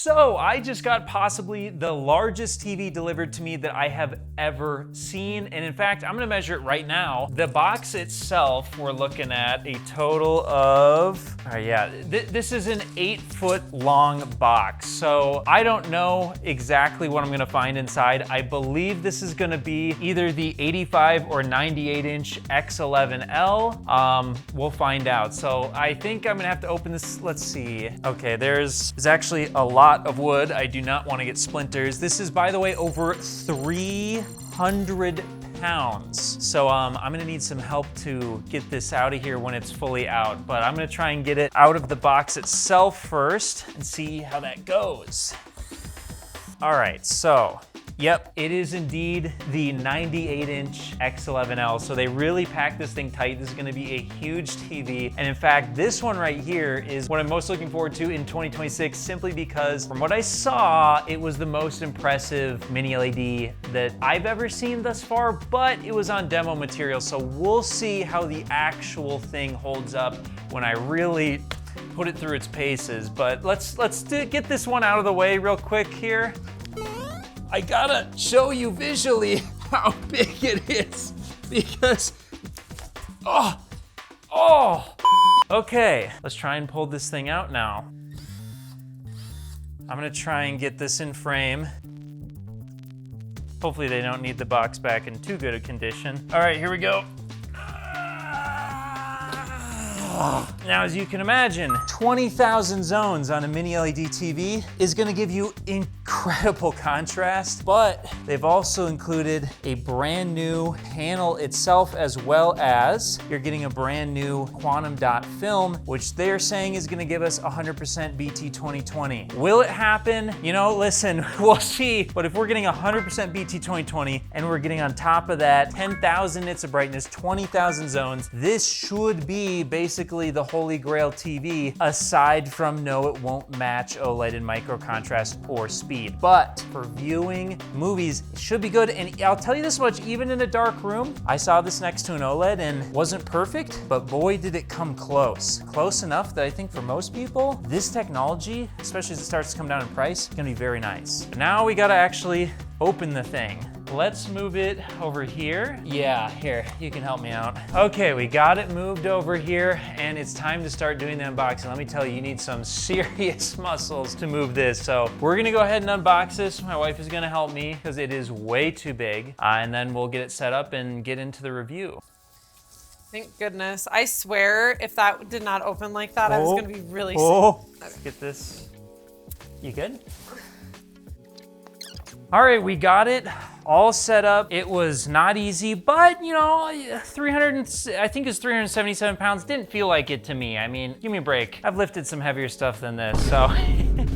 So I just got possibly the largest TV delivered to me that I have ever seen. And in fact, I'm gonna measure it right now. The box itself, we're looking at a total of, this is an 8-foot long box. So I don't know exactly what I'm gonna find inside. I believe this is gonna be either the 85 or 98 inch X11L. We'll find out. So I think I'm gonna have to open this, let's see. Okay, there's actually a lot of wood. I do not want to get splinters. This is, by the way, over 300 pounds. So I'm gonna need some help to get this out of here when it's fully out, but I'm gonna try and get it out of the box itself first and see how that goes. All right, so yep, it is indeed the 98 inch X11L. So they really packed this thing tight. This is gonna be a huge TV. And in fact, this one right here is what I'm most looking forward to in 2026, simply because from what I saw, it was the most impressive mini LED that I've ever seen thus far, but it was on demo material. So we'll see how the actual thing holds up when I really put it through its paces. But let's get this one out of the way real quick here. I gotta show you visually how big it is because, okay, let's try and pull this thing out now. I'm gonna try and get this in frame. Hopefully they don't need the box back in too good a condition. All right, here we go. Now, as you can imagine, 20,000 zones on a mini LED TV is gonna give you incredible contrast, but they've also included a brand new panel itself, as well as you're getting a brand new quantum dot film, which they're saying is gonna give us 100% BT 2020. Will it happen? You know, listen, we'll see, but if we're getting 100% BT 2020 and we're getting on top of that 10,000 nits of brightness, 20,000 zones, this should be basically the holy grail TV, aside from no, it won't match OLED in micro contrast or speed. But for viewing movies, it should be good. And I'll tell you this much, even in a dark room, I saw this next to an OLED and wasn't perfect, but boy, did it come close. Close enough that I think for most people, this technology, especially as it starts to come down in price, is gonna be very nice. But now we gotta actually open the thing. Let's move it over here. Yeah, here, you can help me out. Okay, we got it moved over here, and it's time to start doing the unboxing. Let me tell you, you need some serious muscles to move this. So we're gonna go ahead and unbox this. My wife is gonna help me because it is way too big. And then we'll get it set up and get into the review. Thank goodness. I swear, if that did not open like that, I was gonna be really sick. Let's get this. You good? All right, we got it all set up. It was not easy, but you know, I think it's 377 pounds. Didn't feel like it to me. I mean, give me a break. I've lifted some heavier stuff than this, so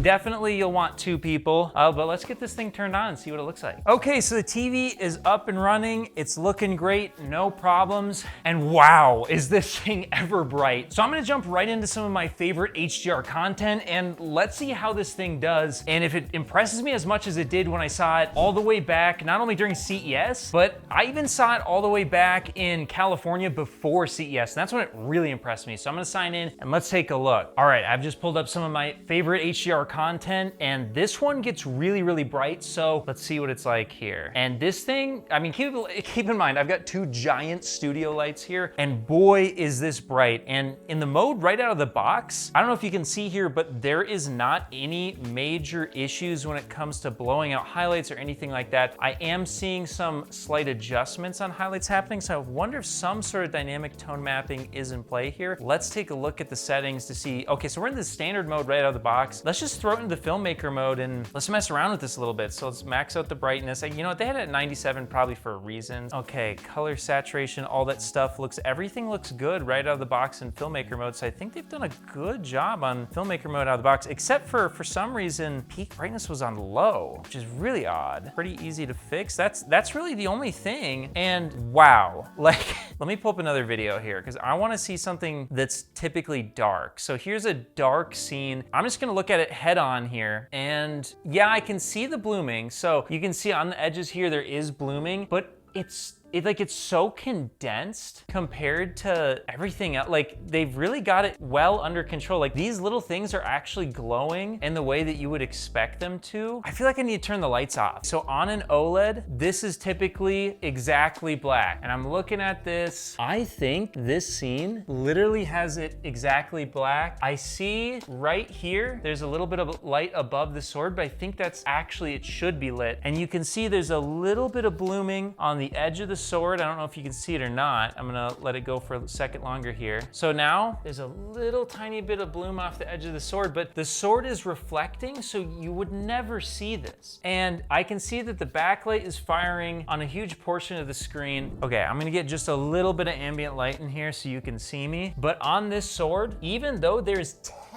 definitely you'll want two people. But let's get this thing turned on and see what it looks like. Okay, so the TV is up and running. It's looking great, no problems. And wow, is this thing ever bright. So I'm gonna jump right into some of my favorite HDR content and let's see how this thing does. And if it impresses me as much as it did when I saw it all the way back, not only during CES, but I even saw it all the way back in California before CES. And that's when it really impressed me. So I'm gonna sign in and let's take a look. All right, I've just pulled up some of my favorite HDR content and this one gets really, really bright. So let's see what it's like here. And this thing, I mean, keep in mind, I've got two giant studio lights here and boy, is this bright. And in the mode right out of the box, I don't know if you can see here, but there is not any major issues when it comes to blowing out highlights or anything like that. I am seeing some slight adjustments on highlights happening, so I wonder if some sort of dynamic tone mapping is in play here. Let's take a look at the settings to see, okay, so we're in the standard mode right out of the box. Let's just throw it into the filmmaker mode and let's mess around with this a little bit. So let's max out the brightness. You know what, they had it at 97 probably for a reason. Okay, color saturation, all that stuff everything looks good right out of the box in filmmaker mode. So I think they've done a good job on filmmaker mode out of the box, except for some reason, peak brightness was on low, which is really odd. Pretty easy to fix. That's really the only thing. And wow, like, let me pull up another video here because I want to see something that's typically dark. So here's a dark scene. I'm just gonna look at it head on here. And yeah, I can see the blooming. So you can see on the edges here, there is blooming, but it's it's so condensed compared to everything else. Like, they've really got it well under control. Like, these little things are actually glowing in the way that you would expect them to. I feel like I need to turn the lights off. So on an OLED, this is typically exactly black. And I'm looking at this. I think this scene literally has it exactly black. I see right here, there's a little bit of light above the sword, but I think that's actually, it should be lit. And you can see there's a little bit of blooming on the edge of the sword. I don't know if you can see it or not. I'm gonna let it go for a second longer here. So now there's a little tiny bit of bloom off the edge of the sword, but the sword is reflecting, so you would never see this. And I can see that the backlight is firing on a huge portion of the screen. Okay, I'm gonna get just a little bit of ambient light in here so you can see me. But on this sword, even though there's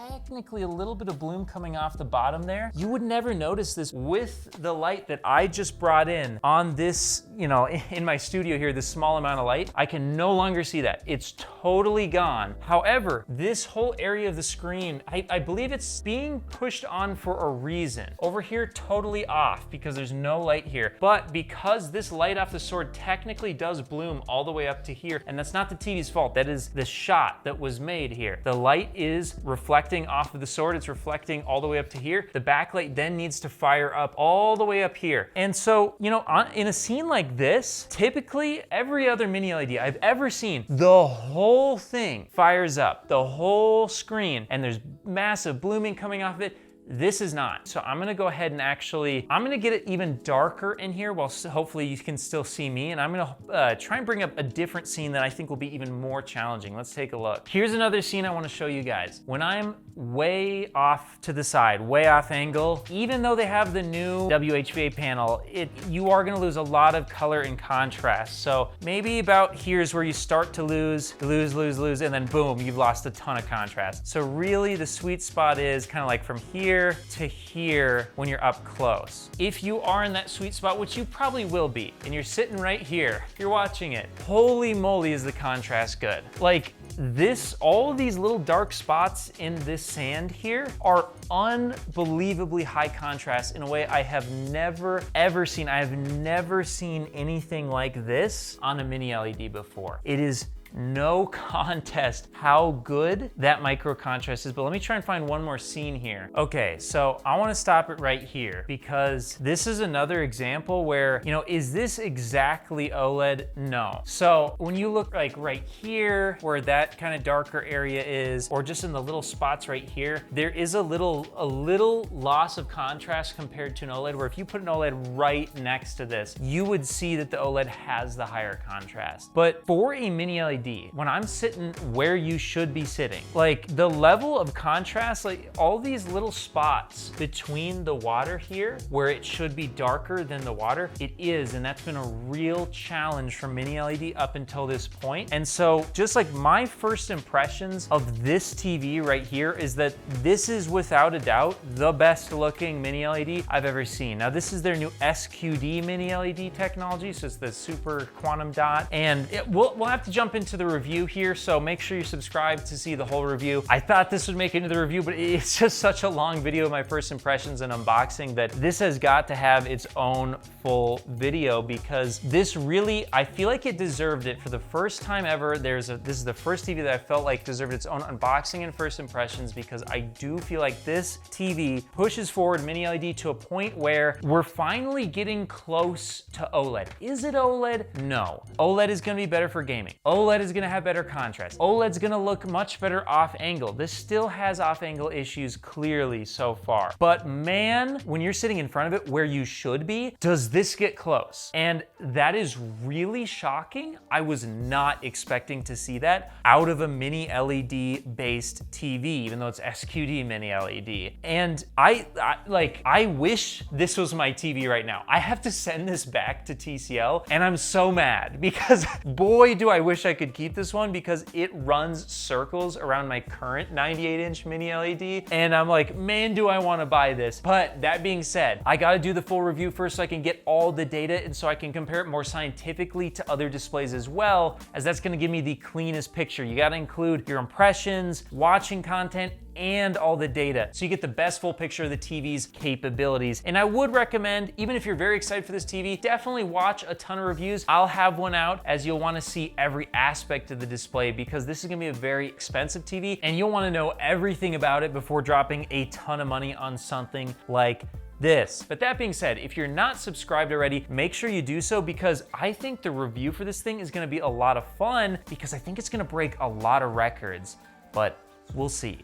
technically a little bit of bloom coming off the bottom there, you would never notice this with the light that I just brought in on this, you know, in my studio here, this small amount of light. I can no longer see that. It's totally gone. However, this whole area of the screen, I believe it's being pushed on for a reason. Over here, totally off because there's no light here. But because this light off the sword technically does bloom all the way up to here, and that's not the TV's fault, that is the shot that was made here. The light is reflecting off of the sword, it's reflecting all the way up to here. The backlight then needs to fire up all the way up here. And so, you know, in a scene like this, typically every other mini LED I've ever seen, the whole thing fires up, the whole screen, and there's massive blooming coming off of it. This is not. So I'm gonna go ahead and actually, I'm gonna get it even darker in here while hopefully you can still see me. And I'm gonna try and bring up a different scene that I think will be even more challenging. Let's take a look. Here's another scene I wanna show you guys. When I'm way off to the side, way off angle, even though they have the new WHVA panel, you are gonna lose a lot of color and contrast. So maybe about here's where you start to lose, and then boom, you've lost a ton of contrast. So really the sweet spot is kind of like from here to here when you're up close. If you are in that sweet spot, which you probably will be, and you're sitting right here, you're watching it, holy moly is the contrast good. Like this, all of these little dark spots in this sand here are unbelievably high contrast in a way I have never ever seen. I have never seen anything like this on a mini LED before. It is no contest how good that micro contrast is, but let me try and find one more scene here. Okay, so I wanna stop it right here because this is another example where, you know, is this exactly OLED? No. So when you look like right here, where that kind of darker area is, or just in the little spots right here, there is a little loss of contrast compared to an OLED, where if you put an OLED right next to this, you would see that the OLED has the higher contrast. But for a mini LED, when I'm sitting where you should be sitting, like the level of contrast, like all these little spots between the water here where it should be darker than the water, it is, and that's been a real challenge for mini LED up until this point. And so just like my first impressions of this TV right here is that this is without a doubt the best looking mini LED I've ever seen. Now this is their new SQD Mini-LED technology, so it's the super quantum dot, and we'll have to jump into the review here, so make sure you subscribe to see the whole review. I thought this would make it into the review, but it's just such a long video of my first impressions and unboxing that this has got to have its own full video, because this really, I feel like it deserved it for the first time ever. This is the first TV that I felt like deserved its own unboxing and first impressions, because I do feel like this TV pushes forward mini LED to a point where we're finally getting close to OLED. Is it OLED? No. OLED is gonna be better for gaming. OLED is gonna have better contrast. OLED's gonna look much better off angle. This still has off angle issues clearly so far. But man, when you're sitting in front of it where you should be, does this get close? And that is really shocking. I was not expecting to see that out of a mini LED based TV, even though it's SQD Mini LED. And I wish this was my TV right now. I have to send this back to TCL and I'm so mad because boy, do I wish I could keep this one, because it runs circles around my current 98-inch mini LED. And I'm like, man, do I want to buy this? But that being said, I got to do the full review first so I can get all the data and so I can compare it more scientifically to other displays as well, as that's going to give me the cleanest picture. You got to include your impressions, watching content, and all the data. So you get the best full picture of the TV's capabilities. And I would recommend, even if you're very excited for this TV, definitely watch a ton of reviews. I'll have one out, as you'll wanna see every aspect of the display, because this is gonna be a very expensive TV and you'll wanna know everything about it before dropping a ton of money on something like this. But that being said, if you're not subscribed already, make sure you do so, because I think the review for this thing is gonna be a lot of fun, because I think it's gonna break a lot of records, but we'll see.